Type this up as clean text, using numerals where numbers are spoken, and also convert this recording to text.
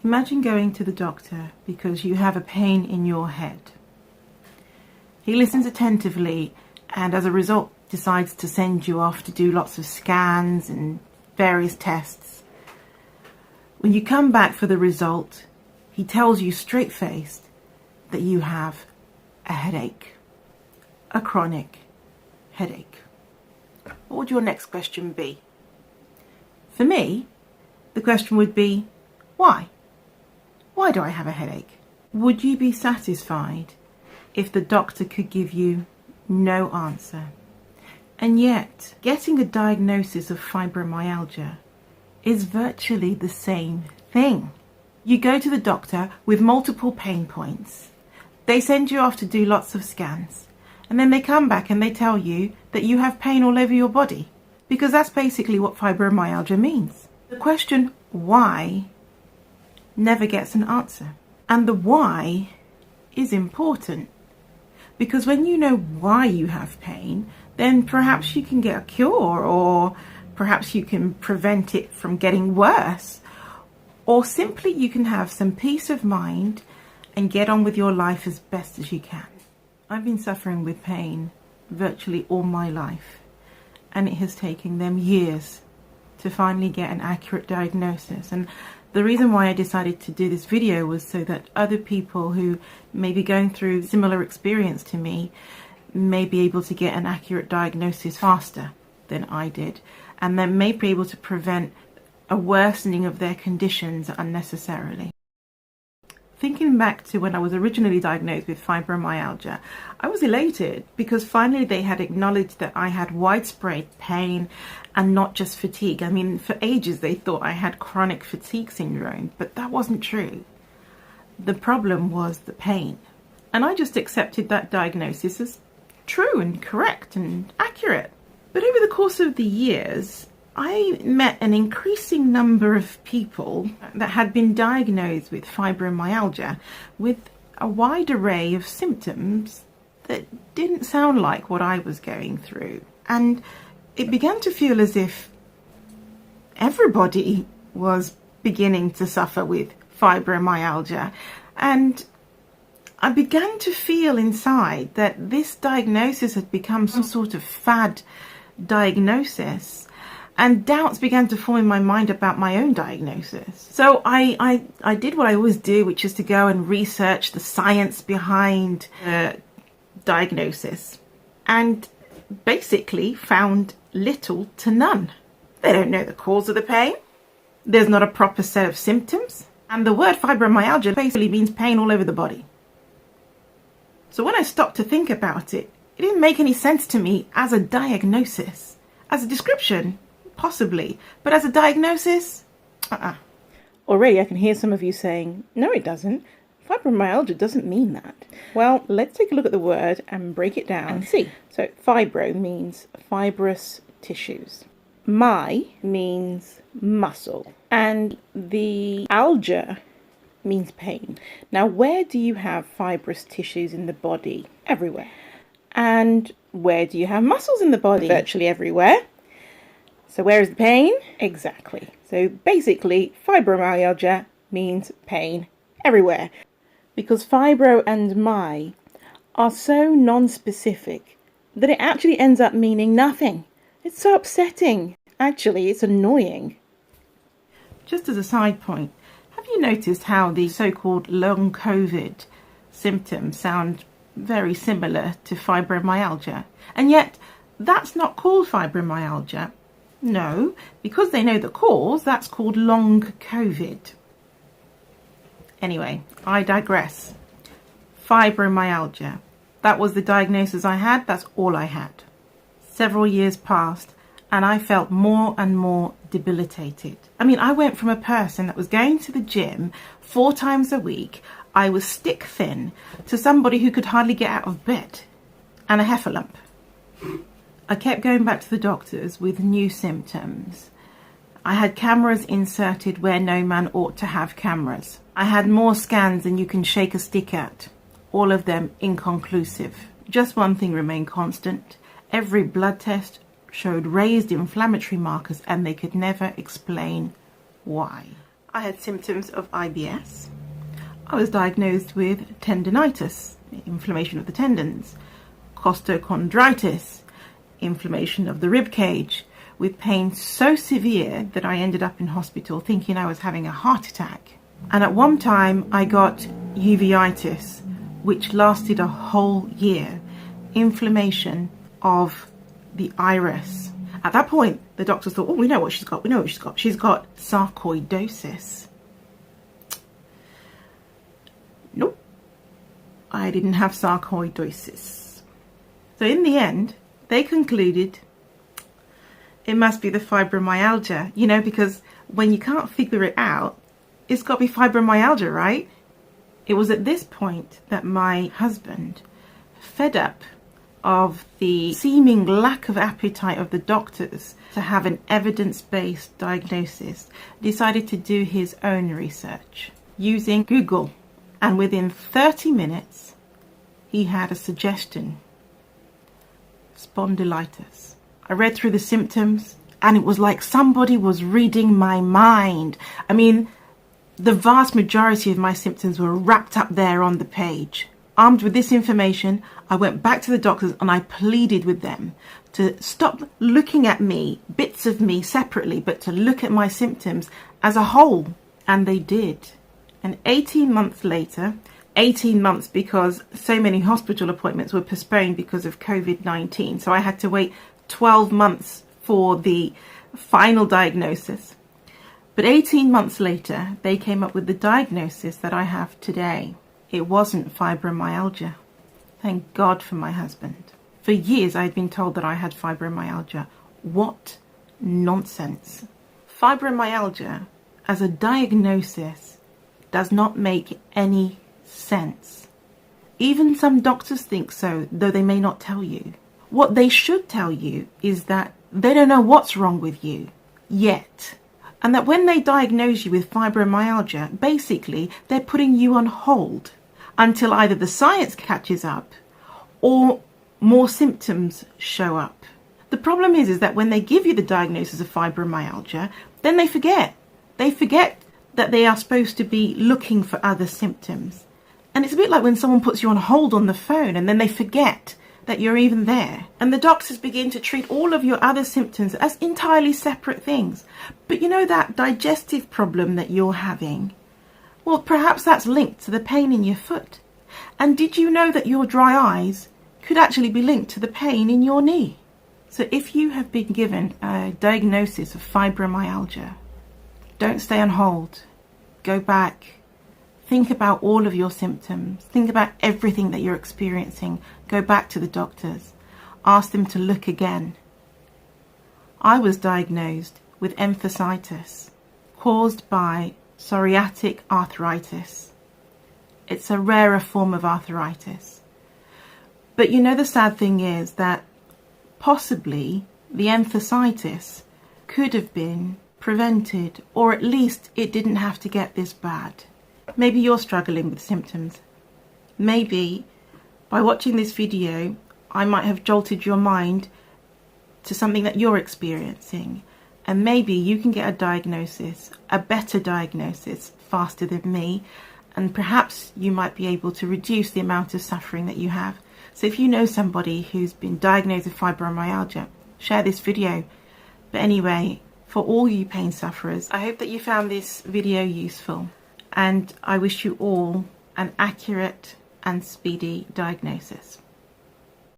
Imagine going to the doctor because you have a pain in your head. He listens attentively and as a result decides to send you off to do lots of scans and various tests. When you come back for the result, he tells you straight-faced that you have a headache, a chronic headache. What would your next question be? For me, the question would be, why? Why do I have a headache? Would you be satisfied if the doctor could give you no answer? And yet, getting a diagnosis of fibromyalgia is virtually the same thing. You go to the doctor with multiple pain points. They send you off to do lots of scans. And then they come back and they tell you that you have pain all over your body. Because that's basically what fibromyalgia means. The question, why, never gets an answer. And the why is important. Because when you know why you have pain, then perhaps you can get a cure, or perhaps you can prevent it from getting worse, or simply you can have some peace of mind and get on with your life as best as you can. I've been suffering with pain virtually all my life, and it has taken them years to finally get an accurate diagnosis. And the reason why I decided to do this video was so that other people who may be going through similar experience to me may be able to get an accurate diagnosis faster than I did, and then may be able to prevent a worsening of their conditions unnecessarily. Thinking back to when I was originally diagnosed with fibromyalgia, I was elated because finally they had acknowledged that I had widespread pain and not just fatigue. I mean, for ages they thought I had chronic fatigue syndrome, but that wasn't true. The problem was the pain. And I just accepted that diagnosis as true and correct and accurate. But over the course of the years, I met an increasing number of people that had been diagnosed with fibromyalgia with a wide array of symptoms that didn't sound like what I was going through. And it began to feel as if everybody was beginning to suffer with fibromyalgia. And I began to feel inside that this diagnosis had become some sort of fad diagnosis. And doubts began to form in my mind about my own diagnosis. So I did what I always do, which is to go and research the science behind the diagnosis, and basically found little to none. They don't know the cause of the pain. There's not a proper set of symptoms. And the word fibromyalgia basically means pain all over the body. So when I stopped to think about it, it didn't make any sense to me as a diagnosis. As a description, possibly, but as a diagnosis, Already I can hear some of you saying, no it doesn't. Fibromyalgia doesn't mean that. Well, let's take a look at the word and break it down and see. So fibro means fibrous tissues. My means muscle. And the algia means pain. Now, where do you have fibrous tissues in the body? Everywhere. And where do you have muscles in the body? Virtually everywhere. So where is the pain? Exactly. So basically, fibromyalgia means pain everywhere. Because fibro and my are so non-specific that it actually ends up meaning nothing. It's so upsetting. Actually, it's annoying. Just as a side point, have you noticed how the so-called long COVID symptoms sound very similar to fibromyalgia? And yet, that's not called fibromyalgia. No, because they know the cause, that's called long COVID. Anyway, I digress. Fibromyalgia. That was the diagnosis I had, that's all I had. Several years passed and I felt more and more debilitated. I mean, I went from a person that was going to the gym 4 times a week, I was stick thin, to somebody who could hardly get out of bed and a heifer lump. I kept going back to the doctors with new symptoms. I had cameras inserted where no man ought to have cameras. I had more scans than you can shake a stick at, all of them inconclusive. Just one thing remained constant. Every blood test showed raised inflammatory markers and they could never explain why. I had symptoms of IBS. I was diagnosed with tendinitis, inflammation of the tendons, costochondritis, inflammation of the rib cage, with pain so severe that I ended up in hospital thinking I was having a heart attack. And at one time I got uveitis, which lasted a whole year, inflammation of the iris. At that point, the doctors thought, oh, we know what she's got. She's got sarcoidosis. Nope, I didn't have sarcoidosis. So in the end, they concluded it must be the fibromyalgia, because when you can't figure it out, it's got to be fibromyalgia, right? It was at this point that my husband, fed up of the seeming lack of appetite of the doctors to have an evidence-based diagnosis, decided to do his own research using Google. And within 30 minutes, he had a suggestion: spondylitis. I read through the symptoms and it was like somebody was reading my mind. I mean, the vast majority of my symptoms were wrapped up there on the page. Armed with this information, I went back to the doctors and I pleaded with them to stop looking at me, bits of me separately, but to look at my symptoms as a whole. And they did. And 18 months later, 18 months because so many hospital appointments were postponed because of COVID-19. So I had to wait 12 months for the final diagnosis. But 18 months later, they came up with the diagnosis that I have today. It wasn't fibromyalgia. Thank God for my husband. For years, I had been told that I had fibromyalgia. What nonsense. Fibromyalgia as a diagnosis does not make any sense. Even some doctors think so, though they may not tell you. What they should tell you is that they don't know what's wrong with you yet. And that when they diagnose you with fibromyalgia, basically they're putting you on hold until either the science catches up or more symptoms show up. The problem is that when they give you the diagnosis of fibromyalgia, then they forget. They forget that they are supposed to be looking for other symptoms. And it's a bit like when someone puts you on hold on the phone and then they forget that you're even there. And the doctors begin to treat all of your other symptoms as entirely separate things. But that digestive problem that you're having, well, perhaps that's linked to the pain in your foot. And did you know that your dry eyes could actually be linked to the pain in your knee? So if you have been given a diagnosis of fibromyalgia, don't stay on hold. Go back. Think about all of your symptoms. Think about everything that you're experiencing. Go back to the doctors. Ask them to look again. I was diagnosed with enthesitis caused by psoriatic arthritis. It's a rarer form of arthritis. But the sad thing is that possibly the enthesitis could have been prevented, or at least it didn't have to get this bad. Maybe you're struggling with symptoms. Maybe by watching this video, I might have jolted your mind to something that you're experiencing. And maybe you can get a diagnosis, a better diagnosis, faster than me. And perhaps you might be able to reduce the amount of suffering that you have. So if you know somebody who's been diagnosed with fibromyalgia, share this video. But anyway, for all you pain sufferers, I hope that you found this video useful. And I wish you all an accurate and speedy diagnosis.